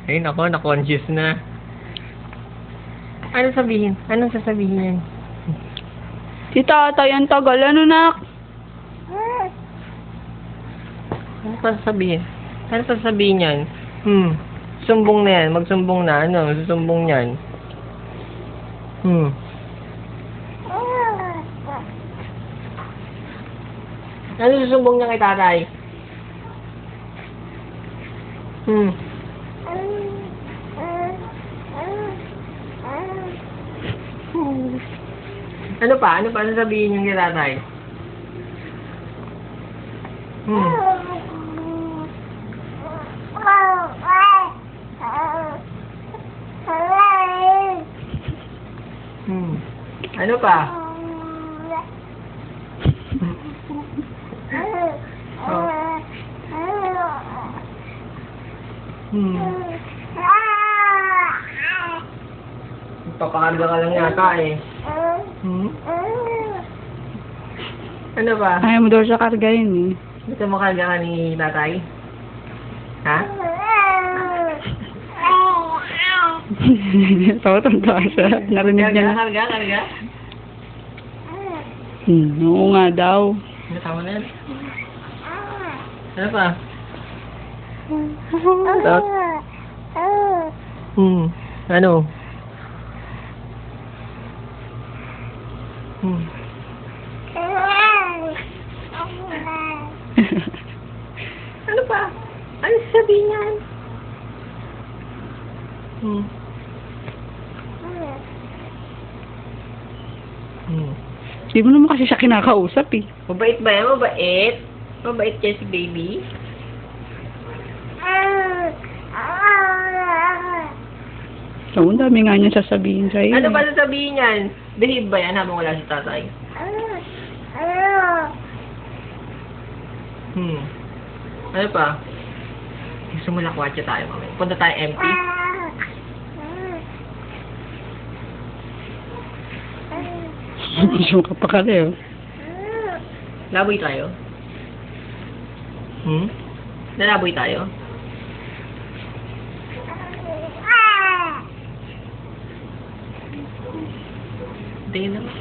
Ay, nako, na-conscious na. Ano sabihin? Anong sasabihin yan? Si tatay, ang tagal. Ano, nak? Ano pa sasabihin? Ano pa sasabihin yan? Sumbong na yan. Magsumbong na. Ano? Susumbong yan. Ano susumbong niya kay tatay? Ano pa? Ano pa sasabihin niya kay tatay? Ano pa? Papakarga ka lang yata eh. Ano ba? Ayaw mo daw siya kargayin eh. Gusto mo karga ka ni tatay? Ha? Tawa-tawa siya. Narinig niya na. Karga. Oo nga daw. Natawa na yan. Ano pa? Ano? Ano pa? Ano sabihin yan? Di mo naman kasi siya kinakausap eh. Mabait ba yan? Mabait? Mabait kaya si baby? So, ang dami nga niya sasabihin sa'yo. Ano ba sasabihin yan? Behave ba yan habang wala si tatay? Ano pa? Gusto mo lakwatsa tayo mamaya. Punta tayo MP? Gusto ka pa kali oh. Laboy tayo? Lalaboy tayo? Tingin naman.